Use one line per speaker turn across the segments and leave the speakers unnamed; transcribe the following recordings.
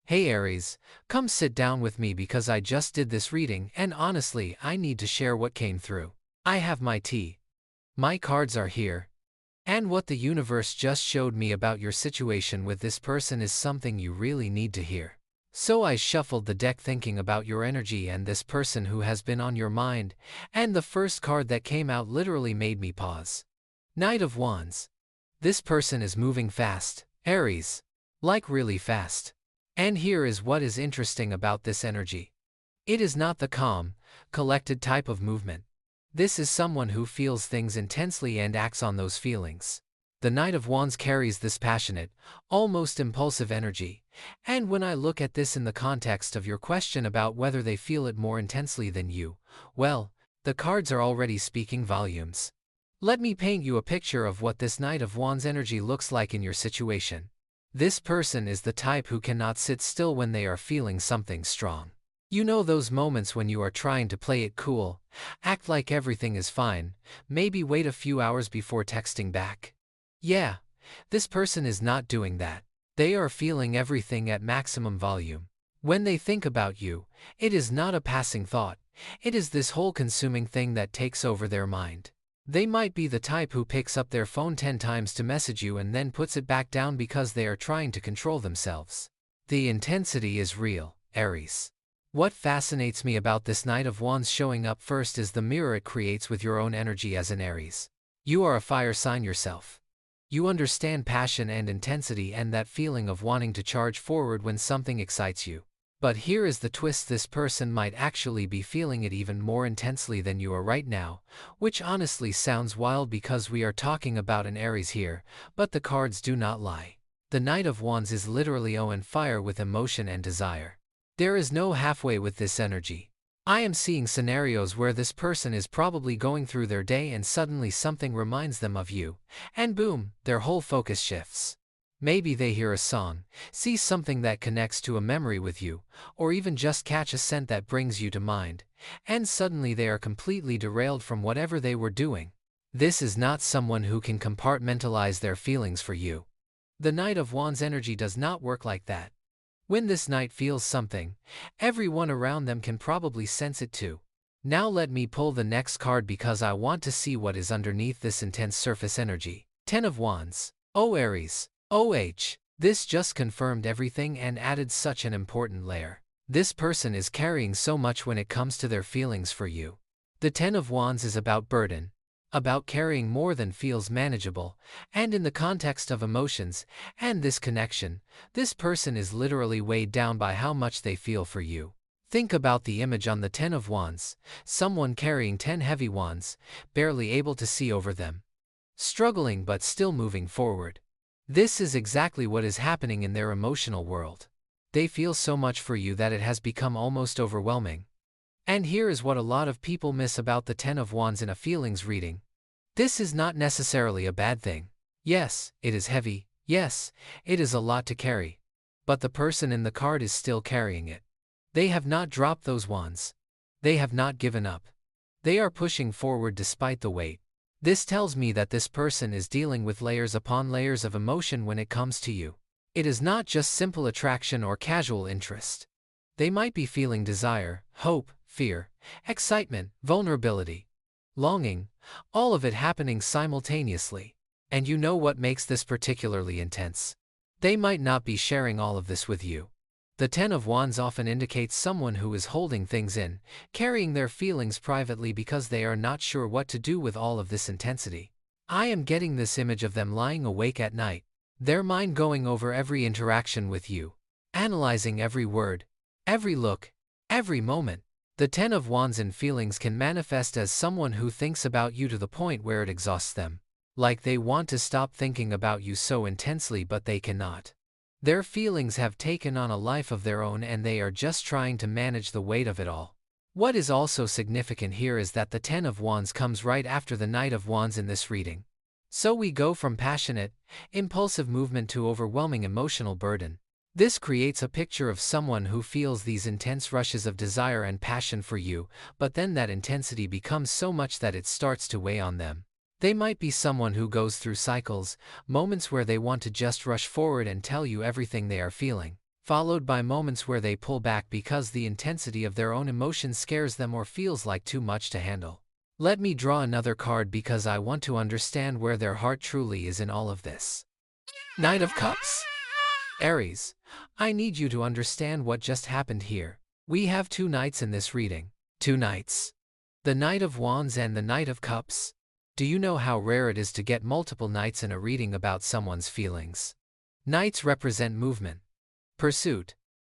Hey Aries, come sit down with me because I just did this reading and honestly, I need to share what came through. I have my tea. My cards are here. And what the universe just showed me about your situation with this person is something you really need to hear. So I shuffled the deck thinking about your energy and this person who has been on your mind, and the first card that came out literally made me pause. Knight of Wands. This person is moving fast, Aries. Like really fast. And here is what is interesting about this energy. It is not the calm, collected type of movement. This is someone who feels things intensely and acts on those feelings. The Knight of Wands carries this passionate, almost impulsive energy, and when I look at this in the context of your question about whether they feel it more intensely than you, well, the cards are already speaking volumes. Let me paint you a picture of what this Knight of Wands energy looks like in your situation. This person is the type who cannot sit still when they are feeling something strong. You know those moments when you are trying to play it cool, act like everything is fine, maybe wait a few hours before texting back. Yeah, this person is not doing that. They are feeling everything at maximum volume. When they think about you, it is not a passing thought, it is this whole consuming thing that takes over their mind. They might be the type who picks up their phone 10 times to message you and then puts it back down because they are trying to control themselves. The intensity is real, Aries. What fascinates me about this Knight of Wands showing up first is the mirror it creates with your own energy as an Aries. You are a fire sign yourself. You understand passion and intensity and that feeling of wanting to charge forward when something excites you. But here is the twist: this person might actually be feeling it even more intensely than you are right now, which honestly sounds wild because we are talking about an Aries here, but the cards do not lie. The Knight of Wands is literally on fire with emotion and desire. There is no halfway with this energy. I am seeing scenarios where this person is probably going through their day and suddenly something reminds them of you, and boom, their whole focus shifts. Maybe they hear a song, see something that connects to a memory with you, or even just catch a scent that brings you to mind, and suddenly they are completely derailed from whatever they were doing. This is not someone who can compartmentalize their feelings for you. The Knight of Wands energy does not work like that. When this knight feels something, everyone around them can probably sense it too. Now let me pull the next card because I want to see what is underneath this intense surface energy. 10 of Wands. Oh Aries. OH, this just confirmed everything and added such an important layer. This person is carrying so much when it comes to their feelings for you. The 10 of Wands is about burden, about carrying more than feels manageable, and in the context of emotions and this connection, this person is literally weighed down by how much they feel for you. Think about the image on the 10 of Wands, someone carrying 10 heavy wands, barely able to see over them. Struggling but still moving forward. This is exactly what is happening in their emotional world. They feel so much for you that it has become almost overwhelming. And here is what a lot of people miss about the 10 of Wands in a feelings reading. This is not necessarily a bad thing. Yes, it is heavy. Yes, it is a lot to carry. But the person in the card is still carrying it. They have not dropped those wands. They have not given up. They are pushing forward despite the weight. This tells me that this person is dealing with layers upon layers of emotion when it comes to you. It is not just simple attraction or casual interest. They might be feeling desire, hope, fear, excitement, vulnerability, longing, all of it happening simultaneously. And you know what makes this particularly intense? They might not be sharing all of this with you. The 10 of Wands often indicates someone who is holding things in, carrying their feelings privately because they are not sure what to do with all of this intensity. I am getting this image of them lying awake at night, their mind going over every interaction with you, analyzing every word, every look, every moment. The 10 of Wands in feelings can manifest as someone who thinks about you to the point where it exhausts them. Like they want to stop thinking about you so intensely but they cannot. Their feelings have taken on a life of their own and they are just trying to manage the weight of it all. What is also significant here is that the 10 of Wands comes right after the Knight of Wands in this reading. So we go from passionate, impulsive movement to overwhelming emotional burden. This creates a picture of someone who feels these intense rushes of desire and passion for you, but then that intensity becomes so much that it starts to weigh on them. They might be someone who goes through cycles, moments where they want to just rush forward and tell you everything they are feeling. followed by moments where they pull back because the intensity of their own emotion scares them or feels like too much to handle. Let me draw another card because I want to understand where their heart truly is in all of this. Knight of Cups. Aries, I need you to understand what just happened here. We have two knights in this reading. Two knights. The Knight of Wands and the Knight of Cups. Do you know how rare it is to get multiple knights in a reading about someone's feelings? Knights represent movement, pursuit,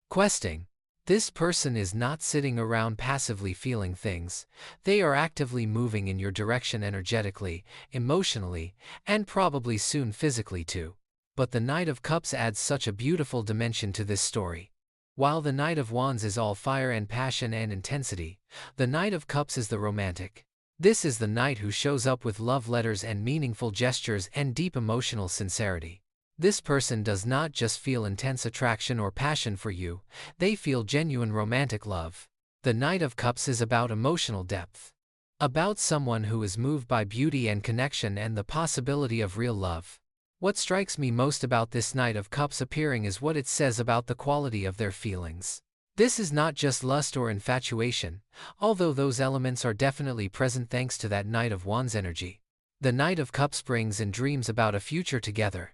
questing. This person is not sitting around passively feeling things. They are actively moving in your direction energetically, emotionally, and probably soon physically too. But the Knight of Cups adds such a beautiful dimension to this story. While the Knight of Wands is all fire and passion and intensity, the Knight of Cups is the romantic. This is the knight who shows up with love letters and meaningful gestures and deep emotional sincerity. This person does not just feel intense attraction or passion for you, they feel genuine romantic love. The Knight of Cups is about emotional depth. About someone who is moved by beauty and connection and the possibility of real love. What strikes me most about this Knight of Cups appearing is what it says about the quality of their feelings. This is not just lust or infatuation, although those elements are definitely present thanks to that Knight of Wands energy. The Knight of Cups brings in dreams about a future together.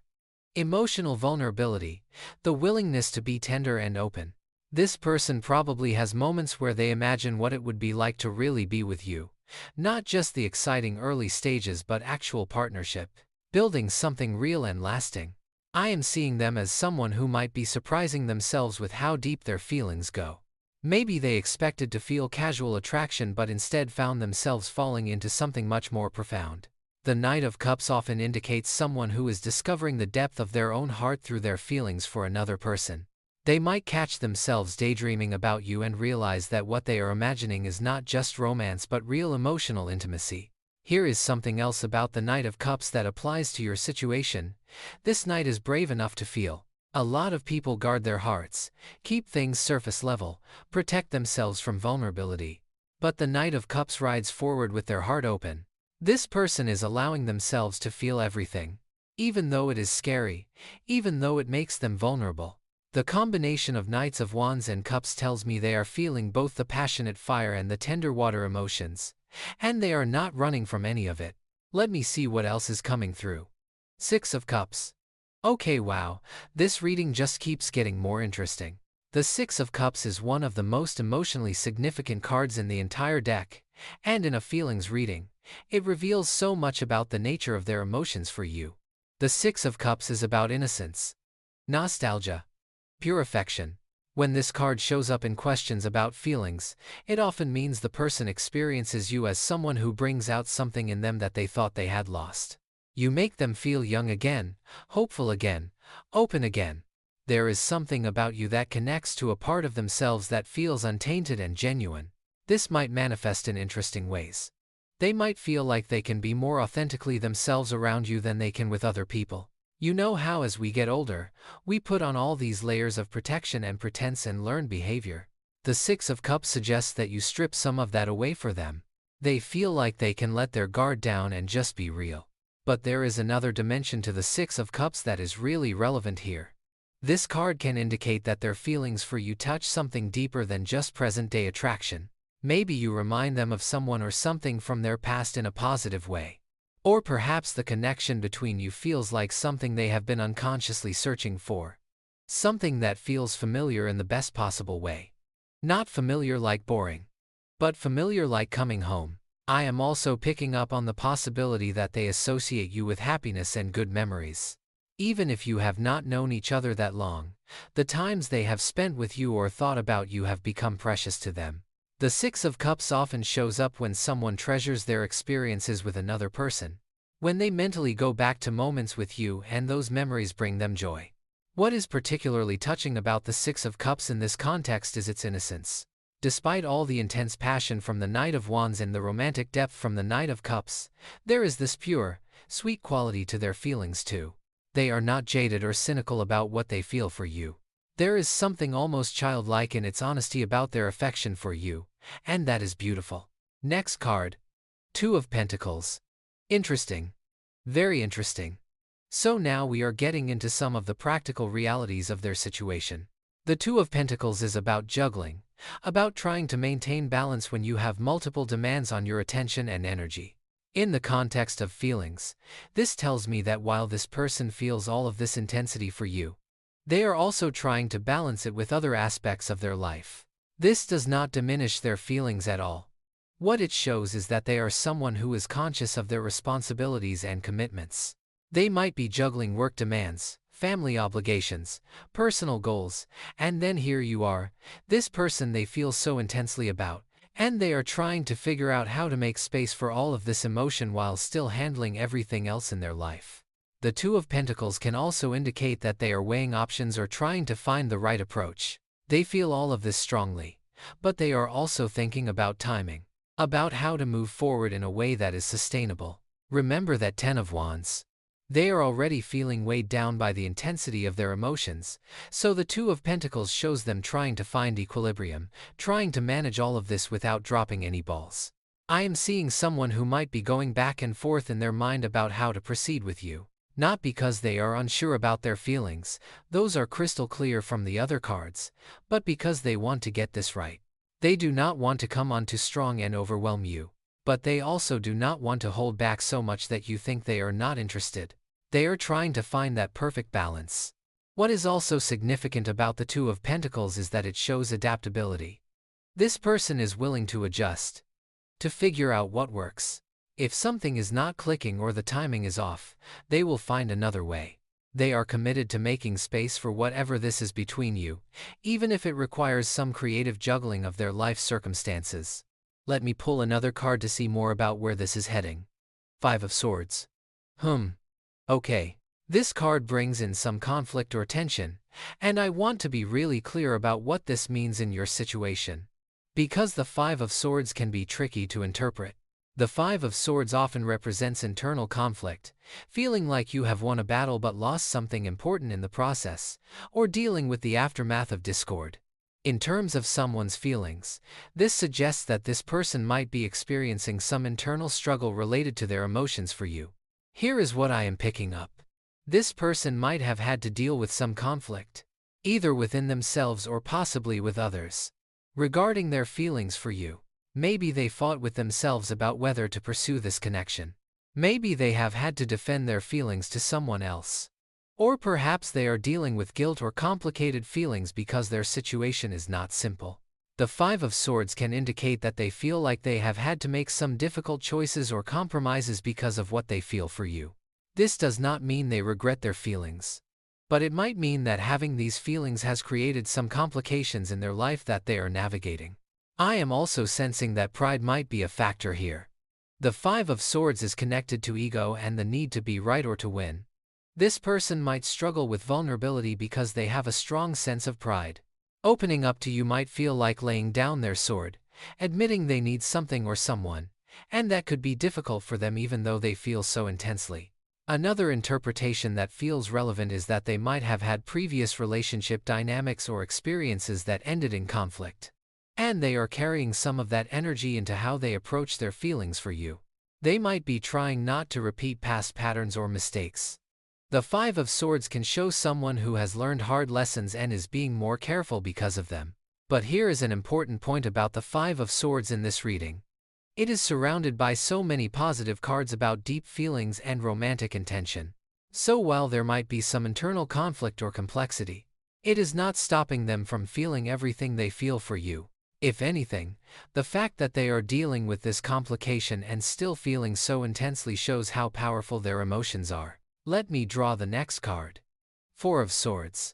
Emotional vulnerability, the willingness to be tender and open. This person probably has moments where they imagine what it would be like to really be with you, not just the exciting early stages but actual partnership, building something real and lasting. I am seeing them as someone who might be surprising themselves with how deep their feelings go. Maybe they expected to feel casual attraction but instead found themselves falling into something much more profound. The Knight of Cups often indicates someone who is discovering the depth of their own heart through their feelings for another person. They might catch themselves daydreaming about you and realize that what they are imagining is not just romance but real emotional intimacy. Here is something else about the Knight of Cups that applies to your situation. This knight is brave enough to feel. A lot of people guard their hearts, keep things surface level, protect themselves from vulnerability. But the Knight of Cups rides forward with their heart open. This person is allowing themselves to feel everything, even though it is scary, even though it makes them vulnerable. The combination of Knights of Wands and Cups tells me they are feeling both the passionate fire and the tender water emotions, and they are not running from any of it. Let me see what else is coming through. Six of Cups. Okay, wow, this reading just keeps getting more interesting. The Six of Cups is one of the most emotionally significant cards in the entire deck, and in a feelings reading, it reveals so much about the nature of their emotions for you. The Six of Cups is about innocence, nostalgia, pure affection. When this card shows up in questions about feelings, it often means the person experiences you as someone who brings out something in them that they thought they had lost. You make them feel young again, hopeful again, open again. There is something about you that connects to a part of themselves that feels untainted and genuine. This might manifest in interesting ways. They might feel like they can be more authentically themselves around you than they can with other people. You know how as we get older, we put on all these layers of protection and pretense and learned behavior. The Six of Cups suggests that you strip some of that away for them. They feel like they can let their guard down and just be real. But there is another dimension to the Six of Cups that is really relevant here. This card can indicate that their feelings for you touch something deeper than just present-day attraction. Maybe you remind them of someone or something from their past in a positive way. Or perhaps the connection between you feels like something they have been unconsciously searching for. Something that feels familiar in the best possible way. Not familiar like boring, but familiar like coming home. I am also picking up on the possibility that they associate you with happiness and good memories. Even if you have not known each other that long, the times they have spent with you or thought about you have become precious to them. The Six of Cups often shows up when someone treasures their experiences with another person. When they mentally go back to moments with you and those memories bring them joy. What is particularly touching about the Six of Cups in this context is its innocence. Despite all the intense passion from the Knight of Wands and the romantic depth from the Knight of Cups, there is this pure, sweet quality to their feelings too. They are not jaded or cynical about what they feel for you. There is something almost childlike in its honesty about their affection for you, and that is beautiful. Next card. Two of Pentacles. Interesting. Very interesting. So now we are getting into some of the practical realities of their situation. The Two of Pentacles is about juggling, about trying to maintain balance when you have multiple demands on your attention and energy. In the context of feelings, this tells me that while this person feels all of this intensity for you, they are also trying to balance it with other aspects of their life. This does not diminish their feelings at all. What it shows is that they are someone who is conscious of their responsibilities and commitments. They might be juggling work demands, family obligations, personal goals, and then here you are, this person they feel so intensely about, and they are trying to figure out how to make space for all of this emotion while still handling everything else in their life. The Two of Pentacles can also indicate that they are weighing options or trying to find the right approach. They feel all of this strongly, but they are also thinking about timing, about how to move forward in a way that is sustainable. Remember that Ten of Wands. They are already feeling weighed down by the intensity of their emotions, so the Two of Pentacles shows them trying to find equilibrium, trying to manage all of this without dropping any balls. I am seeing someone who might be going back and forth in their mind about how to proceed with you. Not because they are unsure about their feelings, those are crystal clear from the other cards, but because they want to get this right. They do not want to come on too strong and overwhelm you, but they also do not want to hold back so much that you think they are not interested. They are trying to find that perfect balance. What is also significant about the Two of Pentacles is that it shows adaptability. This person is willing to adjust, to figure out what works. If something is not clicking or the timing is off, they will find another way. They are committed to making space for whatever this is between you, even if it requires some creative juggling of their life circumstances. Let me pull another card to see more about where this is heading. Five of Swords. Okay. This card brings in some conflict or tension, and I want to be really clear about what this means in your situation. Because the Five of Swords can be tricky to interpret. The Five of Swords often represents internal conflict, feeling like you have won a battle but lost something important in the process, or dealing with the aftermath of discord. In terms of someone's feelings, this suggests that this person might be experiencing some internal struggle related to their emotions for you. Here is what I am picking up. This person might have had to deal with some conflict, either within themselves or possibly with others, regarding their feelings for you. Maybe they fought with themselves about whether to pursue this connection. Maybe they have had to defend their feelings to someone else. Or perhaps they are dealing with guilt or complicated feelings because their situation is not simple. The Five of Swords can indicate that they feel like they have had to make some difficult choices or compromises because of what they feel for you. This does not mean they regret their feelings, but it might mean that having these feelings has created some complications in their life that they are navigating. I am also sensing that pride might be a factor here. The Five of Swords is connected to ego and the need to be right or to win. This person might struggle with vulnerability because they have a strong sense of pride. Opening up to you might feel like laying down their sword, admitting they need something or someone, and that could be difficult for them even though they feel so intensely. Another interpretation that feels relevant is that they might have had previous relationship dynamics or experiences that ended in conflict, and they are carrying some of that energy into how they approach their feelings for you. They might be trying not to repeat past patterns or mistakes. The Five of Swords can show someone who has learned hard lessons and is being more careful because of them. But here is an important point about the Five of Swords in this reading. It is surrounded by so many positive cards about deep feelings and romantic intention. So while there might be some internal conflict or complexity, it is not stopping them from feeling everything they feel for you. If anything, the fact that they are dealing with this complication and still feeling so intensely shows how powerful their emotions are. Let me draw the next card. Four of Swords.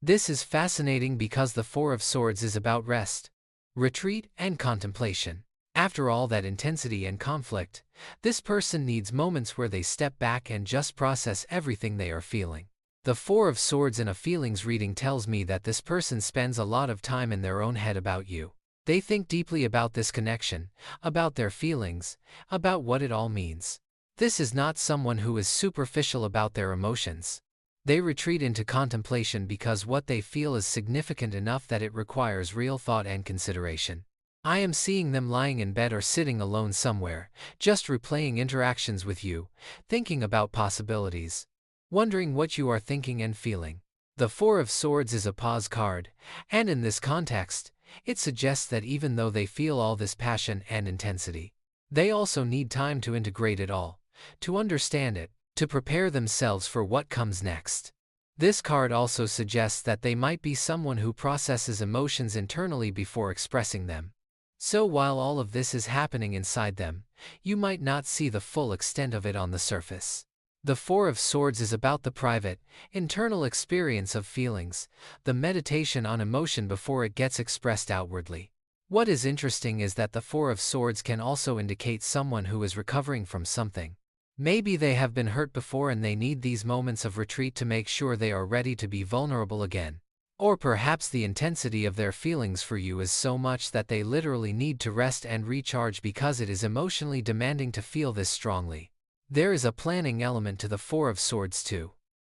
This is fascinating because the Four of Swords is about rest, retreat, and contemplation. After all that intensity and conflict, this person needs moments where they step back and just process everything they are feeling. The Four of Swords in a feelings reading tells me that this person spends a lot of time in their own head about you. They think deeply about this connection, about their feelings, about what it all means. This is not someone who is superficial about their emotions. They retreat into contemplation because what they feel is significant enough that it requires real thought and consideration. I am seeing them lying in bed or sitting alone somewhere, just replaying interactions with you, thinking about possibilities, wondering what you are thinking and feeling. The Four of Swords is a pause card, and in this context, it suggests that even though they feel all this passion and intensity, they also need time to integrate it all, to understand it, to prepare themselves for what comes next. This card also suggests that they might be someone who processes emotions internally before expressing them. So while all of this is happening inside them, you might not see the full extent of it on the surface. The Four of Swords is about the private, internal experience of feelings, the meditation on emotion before it gets expressed outwardly. What is interesting is that the Four of Swords can also indicate someone who is recovering from something. Maybe they have been hurt before and they need these moments of retreat to make sure they are ready to be vulnerable again. Or perhaps the intensity of their feelings for you is so much that they literally need to rest and recharge because it is emotionally demanding to feel this strongly. There is a planning element to the Four of Swords too.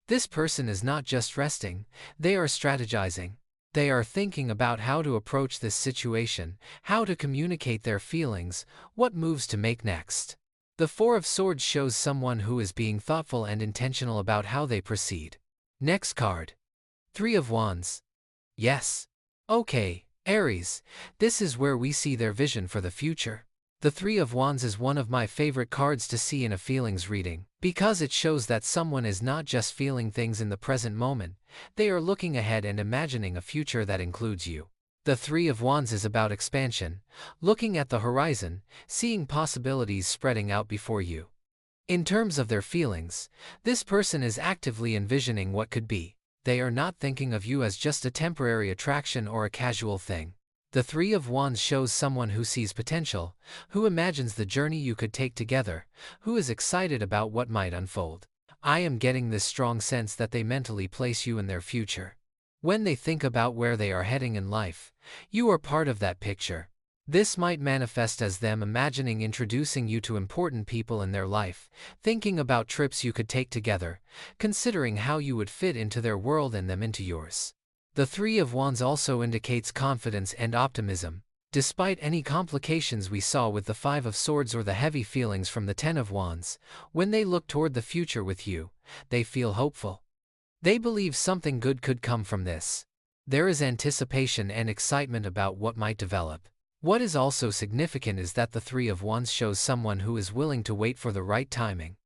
This person is not just resting, they are strategizing. They are thinking about how to approach this situation, how to communicate their feelings, what moves to make next. The Four of Swords shows someone who is being thoughtful and intentional about how they proceed. Next card. Three of Wands. Yes. Okay, Aries, this is where we see their vision for the future. The Three of Wands is one of my favorite cards to see in a feelings reading, because it shows that someone is not just feeling things in the present moment, they are looking ahead and imagining a future that includes you. The Three of Wands is about expansion, looking at the horizon, seeing possibilities spreading out before you. In terms of their feelings, this person is actively envisioning what could be. They are not thinking of you as just a temporary attraction or a casual thing. The Three of Wands shows someone who sees potential, who imagines the journey you could take together, who is excited about what might unfold. I am getting this strong sense that they mentally place you in their future. When they think about where they are heading in life, you are part of that picture. This might manifest as them imagining introducing you to important people in their life, thinking about trips you could take together, considering how you would fit into their world and them into yours. The Three of Wands also indicates confidence and optimism. Despite any complications we saw with the Five of Swords or the heavy feelings from the Ten of Wands, when they look toward the future with you, they feel hopeful. They believe something good could come from this. There is anticipation and excitement about what might develop. What is also significant is that the Three of Wands shows someone who is willing to wait for the right timing.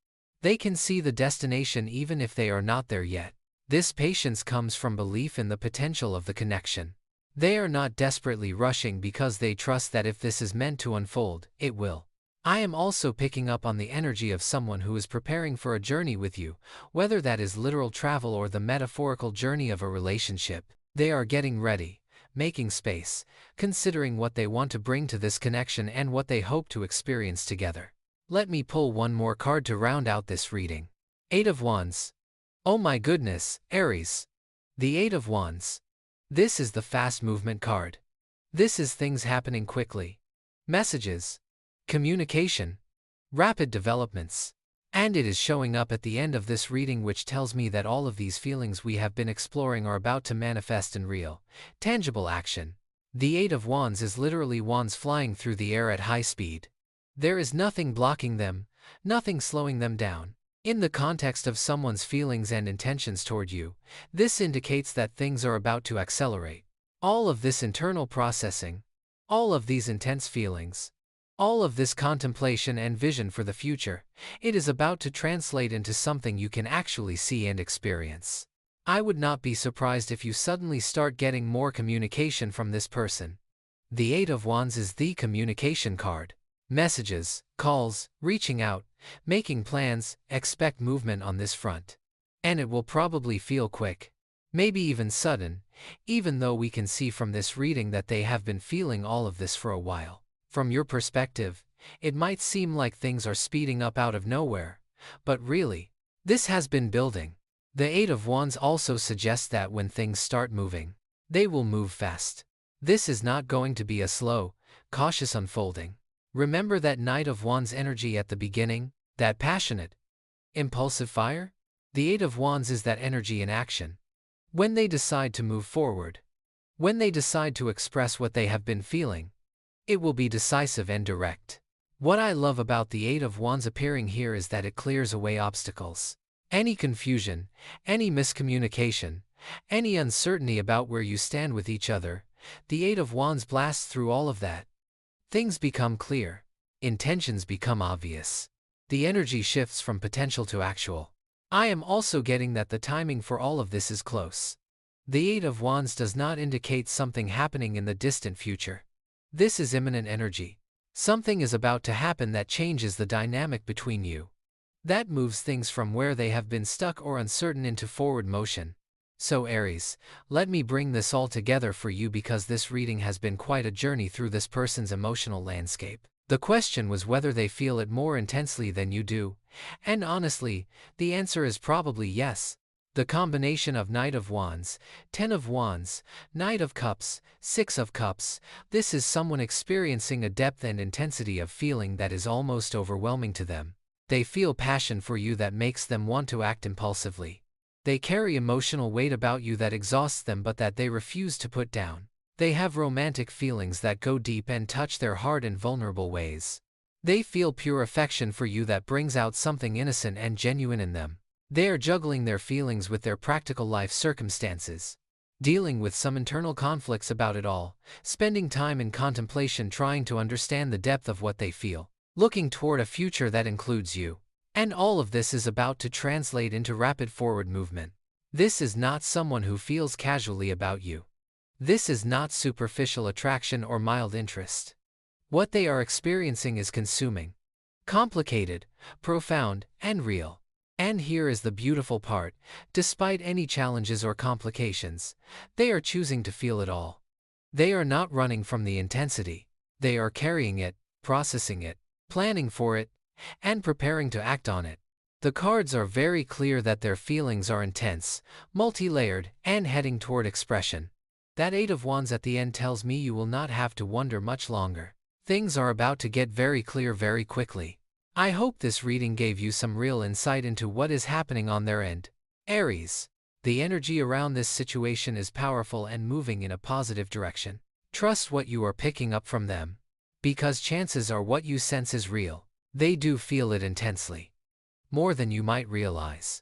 They can see the destination even if they are not there yet. This patience comes from belief in the potential of the connection. They are not desperately rushing because they trust that if this is meant to unfold, it will. I am also picking up on the energy of someone who is preparing for a journey with you, whether that is literal travel or the metaphorical journey of a relationship. They are getting ready, making space, considering what they want to bring to this connection and what they hope to experience together. Let me pull one more card to round out this reading. Eight of Wands. Oh my goodness, Aries. The Eight of Wands. This is the fast movement card. This is things happening quickly. Messages. Communication. Rapid developments. And it is showing up at the end of this reading, which tells me that all of these feelings we have been exploring are about to manifest in real, tangible action. The Eight of Wands is literally wands flying through the air at high speed. There is nothing blocking them, nothing slowing them down. In the context of someone's feelings and intentions toward you, this indicates that things are about to accelerate. All of this internal processing, all of these intense feelings, all of this contemplation and vision for the future, it is about to translate into something you can actually see and experience. I would not be surprised if you suddenly start getting more communication from this person. The Eight of Wands is the communication card. Messages, calls, reaching out, making plans, expect movement on this front. And it will probably feel quick, maybe even sudden, even though we can see from this reading that they have been feeling all of this for a while. From your perspective, it might seem like things are speeding up out of nowhere, but really, this has been building. The Eight of Wands also suggests that when things start moving, they will move fast. This is not going to be a slow, cautious unfolding. Remember that Knight of Wands energy at the beginning, that passionate, impulsive fire? The Eight of Wands is that energy in action. When they decide to move forward, when they decide to express what they have been feeling, it will be decisive and direct. What I love about the Eight of Wands appearing here is that it clears away obstacles. Any confusion, any miscommunication, any uncertainty about where you stand with each other. The Eight of Wands blasts through all of that. Things become clear. Intentions become obvious. The energy shifts from potential to actual. I am also getting that the timing for all of this is close. The Eight of Wands does not indicate something happening in the distant future. This is imminent energy. Something is about to happen that changes the dynamic between you. That moves things from where they have been stuck or uncertain into forward motion. So Aries, let me bring this all together for you because this reading has been quite a journey through this person's emotional landscape. The question was whether they feel it more intensely than you do, and honestly, the answer is probably yes. The combination of Knight of Wands, Ten of Wands, Knight of Cups, Six of Cups, this is someone experiencing a depth and intensity of feeling that is almost overwhelming to them. They feel passion for you that makes them want to act impulsively. They carry emotional weight about you that exhausts them but that they refuse to put down. They have romantic feelings that go deep and touch their heart in vulnerable ways. They feel pure affection for you that brings out something innocent and genuine in them. They are juggling their feelings with their practical life circumstances, dealing with some internal conflicts about it all, spending time in contemplation trying to understand the depth of what they feel, looking toward a future that includes you. And all of this is about to translate into rapid forward movement. This is not someone who feels casually about you. This is not superficial attraction or mild interest. What they are experiencing is consuming, complicated, profound, and real. And here is the beautiful part: despite any challenges or complications, they are choosing to feel it all. They are not running from the intensity. They are carrying it, processing it, planning for it, and preparing to act on it. The cards are very clear that their feelings are intense, multi-layered, and heading toward expression. That Eight of Wands at the end tells me you will not have to wonder much longer. Things are about to get very clear very quickly. I hope this reading gave you some real insight into what is happening on their end. Aries, the energy around this situation is powerful and moving in a positive direction. Trust what you are picking up from them, because chances are what you sense is real. They do feel it intensely, more than you might realize.